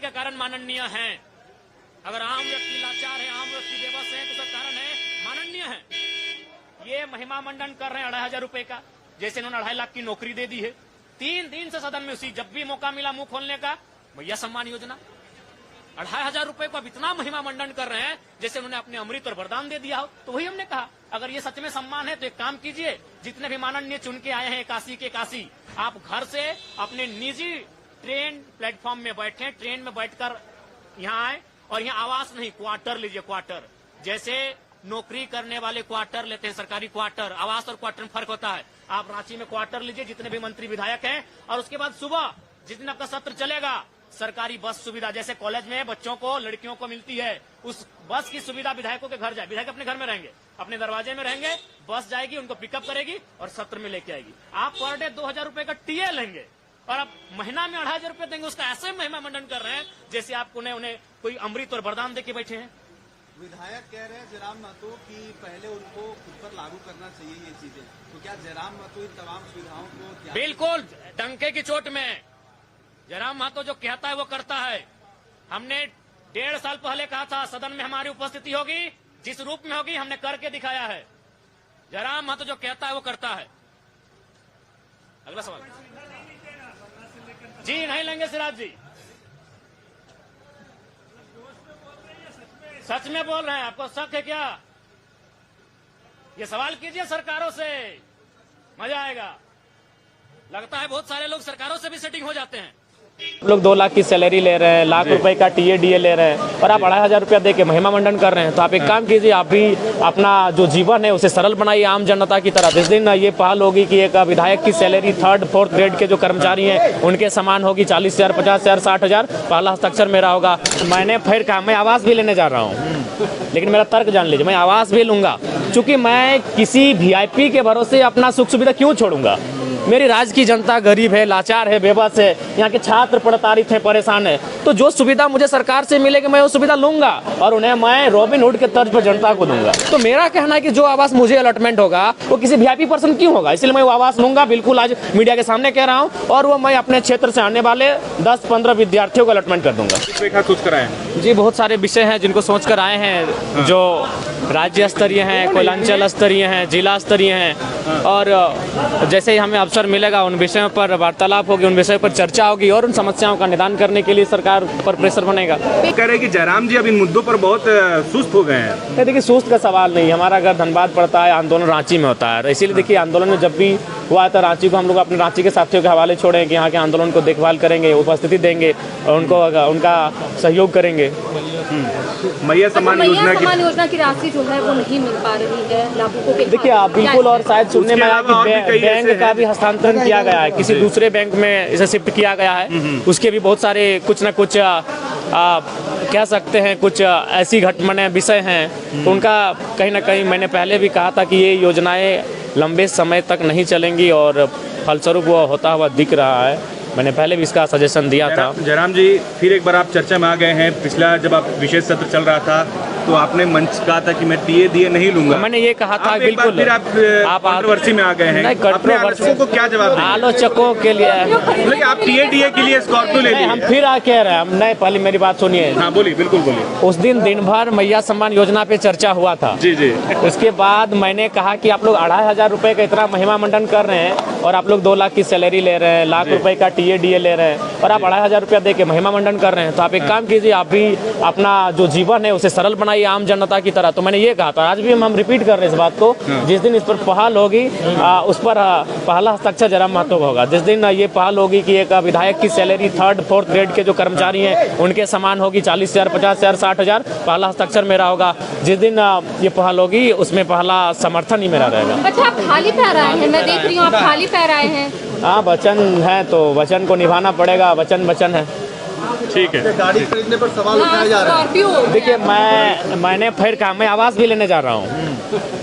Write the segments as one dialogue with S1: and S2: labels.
S1: उसका कारण माननीय है। अगर आम व्यक्ति लाचार है, आम व्यक्ति बेबस है, तो उसका कारण है माननीय है। ये महिमा मंडन कर रहे हैं 2,500 रुपए का, जैसे इन्होंने 2.5 लाख की नौकरी दे दी है। 3 दिन से सदन में उसी जब भी मौका मिला मुंह खोलने का, भैया सम्मान योजना 2,500 रुपए को अब इतना महिमा मंडन कर रहे हैं जैसे उन्होंने अपने अमृत और वरदान दे दिया हो। तो वही हमने कहा, अगर ये सच में सम्मान है तो एक काम कीजिए, जितने भी माननीय चुन के आए हैं काशी के काशी, आप घर से अपने निजी ट्रेन प्लेटफॉर्म में बैठे, ट्रेन में बैठकर यहाँ आए और यहाँ आवास नहीं, क्वार्टर लीजिए। क्वार्टर जैसे नौकरी करने वाले क्वार्टर लेते हैं, सरकारी क्वार्टर, आवास और क्वार्टर में फर्क होता है। आप रांची में क्वार्टर लीजिए, जितने भी मंत्री विधायक हैं, और उसके बाद सुबह जिस दिन आपका सत्र चलेगा, सरकारी बस सुविधा जैसे कॉलेज में बच्चों को, लड़कियों को मिलती है, उस बस की सुविधा विधायकों के घर जाए। विधायक अपने घर में रहेंगे, अपने दरवाजे में रहेंगे, बस जाएगी, उनको पिकअप करेगी और सत्र में लेके आएगी। आप पर डे 2,000 रुपए का टीए लेंगे और आप महीना में 2,500 रुपए देंगे। उसका ऐसे महिमा मंडन कर रहे हैं जैसे आप उन्हें कोई अमृत और वरदान देके बैठे हैं।
S2: विधायक कह रहे हैं जयराम महतो कि पहले उनको खुद पर लागू करना चाहिए ये चीजें, तो क्या जयराम महतो इन तमाम सुविधाओं को
S1: बिल्कुल डंके की चोट में जयराम महतो जो कहता है वो करता है। हमने 1.5 साल पहले कहा था सदन में हमारी उपस्थिति होगी, जिस रूप में होगी हमने करके दिखाया है। जयराम महतो जो कहता है वो करता है। अगला सवाल। जी नहीं लेंगे सिराज जी, सच में बोल रहे हैं, आपको शक है क्या? ये सवाल कीजिए सरकारों से, मजा आएगा। लगता है बहुत सारे लोग सरकारों से भी सेटिंग हो जाते हैं।
S3: लोग 2 लाख की सैलरी ले रहे हैं, लाख रुपए का टीए ले रहे हैं और आप 2,500 रुपया दे के महिमा मंडन कर रहे हैं। तो आप एक काम कीजिए, आप भी अपना जो जीवन है उसे सरल बनाइए आम जनता की तरह। जिस दिन ये पहल होगी कि एक विधायक की सैलरी 3rd 4th ग्रेड के जो कर्मचारी हैं उनके समान होगी, 40,000, 50,000, 60,000, पहला हस्ताक्षर मेरा होगा। मैंने फिर कहा मैं आवास भी लेने जा रहा हूँ, लेकिन मेरा तर्क जान लीजिए, मैं आवास भी लूंगा, क्योंकि मैं किसी VIP के भरोसे अपना सुख सुविधा क्यों छोड़ूंगा। मेरी राज्य की जनता गरीब है, लाचार है, बेबस है, यहाँ के छात्र प्रताड़ित हैं, परेशान है। तो जो सुविधा मुझे सरकार से मिलेगी मैं वो सुविधा लूंगा और उन्हें मैं रॉबिन हुड के तर्ज पर जनता को दूंगा। तो मेरा कहना है कि जो आवास मुझे अलॉटमेंट होगा वो किसी VIP पर्सन क्यों होगा, इसलिए मैं वो आवास लूंगा। बिल्कुल आज मीडिया के सामने कह रहा हूँ, और वो मैं अपने क्षेत्र से आने वाले 10-15 विद्यार्थियों को अलॉटमेंट कर दूंगा।
S4: सोच कर आए हैं
S3: जी, बहुत सारे विषय हैं जिनको सोच कर आए हैं, जो राज्य स्तरीय हैं, कोयलांचल स्तरीय हैं, जिला स्तरीय हैं, और जैसे ही हमें अवसर मिलेगा उन विषयों पर वार्तालाप होगी, उन विषयों पर चर्चा होगी और उन समस्याओं का निदान करने के लिए सरकार पर प्रेशर बनेगा।
S4: कह रहे हैं कि जयराम जी अब इन मुद्दों पर बहुत सुस्त हो गए हैं।
S3: देखिए, सुस्त का सवाल नहीं, हमारा घर धनबाद पड़ता है, आंदोलन रांची में होता है, इसीलिए देखिए आंदोलन में जब भी हुआ था रांची को हम लोग अपने रांची के साथियों के हवाले छोड़े कि यहाँ के आंदोलन को देखभाल करेंगे, उपस्थिति देंगे और उनका सहयोग करेंगे।
S4: मैया सम्मान
S5: योजना की राशि जो है वो नहीं मिल पा रही है लाभुकों के।
S3: देखिए आप बिल्कुल, और शायद सुनने में आया कि बैंक का भी हस्तांतरण किया गया है, किसी दूसरे बैंक में इसे शिफ्ट किया गया है। उसके भी बहुत सारे कुछ न कुछ कह सकते हैं कुछ ऐसी घटनाएं विषय हैं, तो उनका कहीं ना कहीं मैंने पहले भी कहा था कि ये योजनाएं लंबे समय तक नहीं चलेंगी और फलस्वरूप वो होता हुआ दिख रहा है। मैंने पहले भी इसका सजेशन दिया था।
S4: जयराम जी फिर एक बार आप चर्चा में आ गए हैं। पिछला जब आप विशेष सत्र चल रहा था तो आपने मंच कहा था कि मैं टीए नहीं लूंगा।
S3: मैंने ये कहा था, बिल्कुल
S4: फिर आप कंट्रोवर्सी में आ गए हैं। अपने आलोचकों को क्या जवाब देंगे?
S3: आलोचकों के लिए
S4: आप टीए के लिए स्कॉर्पियो ले लिए।
S3: हम फिर कह रहे हैं, हम नहीं, पहले मेरी बात सुनिए।
S4: हाँ बोलिए, बिल्कुल बोलिए।
S3: उस दिन दिन भर मैया सम्मान योजना पे चर्चा हुआ था।
S4: जी जी।
S3: उसके बाद मैंने कहा कि आप लोग 2,500 रुपए का इतना महिमा मंडन कर रहे हैं और आप लोग 2 लाख की सैलरी ले रहे हैं, लाख रुपए का टीए ले रहे हैं और आप 2,500 रुपया दे के महिमा मंडन कर रहे हैं। तो आप एक काम कीजिए, आप भी अपना जो जीवन है उसे सरल बनाइए आम जनता की तरह। तो मैंने ये कहा था, आज भी हम रिपीट कर रहे हैं इस बात को। जिस दिन इस पर पहल होगी उस पर पहला हस्ताक्षर जयराम महतो होगा। जिस दिन ये पहल होगी कि एक विधायक की सैलरी 3rd 4th ग्रेड के जो कर्मचारी हैं उनके समान होगी, 40,000, 50,000, 60,000, पहला हस्ताक्षर मेरा होगा। जिस दिन ये पहल होगी उसमें पहला समर्थन ही मेरा रहेगा।
S5: अच्छा, आप खाली पैर आए हैं, मैं देख रही हूँ आप खाली पैर आए हैं।
S3: हाँ, वचन है तो वचन को निभाना पड़ेगा, वचन है।
S4: ठीक है।
S2: गाड़ी खरीदने पर सवाल उठाया जा रहा है।
S3: देखिए मैंने फिर कहा मैं आवास भी लेने जा रहा हूँ,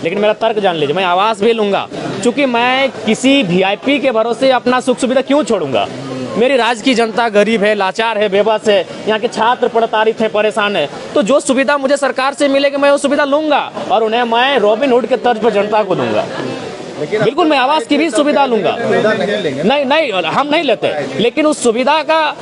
S3: लेकिन मेरा तर्क जान लीजिए, मैं आवास भी लूंगा, क्योंकि मैं किसी VIP के भरोसे अपना सुख सुविधा क्यों छोड़ूंगा। मेरी राज्य की जनता गरीब है, लाचार है, बेबस है, यहाँ के छात्र प्रताड़ित हैं, परेशान है। तो जो सुविधा मुझे सरकार से मिलेगी मैं वो सुविधा लूंगा और उन्हें मैं रॉबिन हुड के तर्ज पर जनता को दूंगा। बिल्कुल मैं आवास की भी सुविधा लूंगा। नहीं नहीं, हम नहीं लेते, लेकिन उस सुविधा का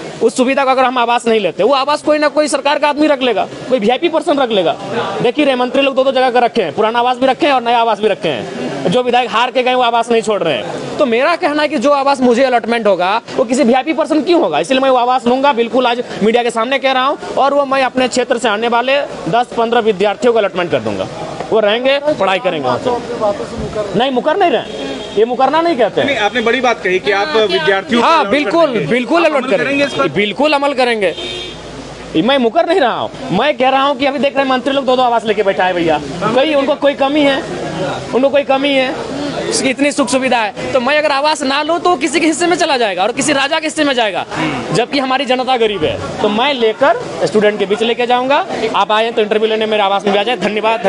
S3: अगर हम आवास नहीं लेते, वो आवास कोई ना कोई सरकार का आदमी रख लेगा, कोई वीआईपी पर्सन रख लेगा। देखिए रहे मंत्री लोग दो जगह का रखे हैं, पुराना आवास भी रखे हैं और नया आवास भी रखे हैं। जो विधायक हार के गए वो आवास नहीं छोड़ रहे हैं। तो मेरा कहना है कि जो आवास मुझे अलॉटमेंट होगा वो किसी वीआईपी पर्सन क्यों होगा, इसलिए मैं वो आवास लूंगा। बिल्कुल आज मीडिया के सामने कह रहा हूँ, और वो मैं अपने क्षेत्र से आने वाले 10-15 विद्यार्थियों को अलॉटमेंट कर दूंगा। वो रहेंगे, पढ़ाई करेंगे वहाँ से। नहीं, मुकर नहीं रहे, ये मुकरना नहीं कहते हैं।
S4: नहीं, आपने बड़ी बात कही कि आप विद्यार्थियों को
S3: हाँ
S4: allot
S3: बिल्कुल
S4: करेंगे।
S3: बिल्कुल
S4: आप
S3: अलॉट
S4: अमल करेंगे इस पर?
S3: बिल्कुल अमल करेंगे। मैं मुकर नहीं रहा हूँ, मैं कह रहा हूँ कि अभी देख रहे हैं मंत्री लोग दो आवास लेके बैठा है भैया, कहीं उनको कोई कमी है, उनको कोई कमी है, इतनी सुख सुविधा है। तो मैं अगर आवास ना लूँ तो किसी के हिस्से में चला जाएगा और किसी राजा के हिस्से में जाएगा, जबकि हमारी जनता गरीब है। तो मैं लेकर स्टूडेंट के बीच लेके जाऊंगा। आप आए तो इंटरव्यू लेने मेरे आवास में भी आ जाए। धन्यवाद।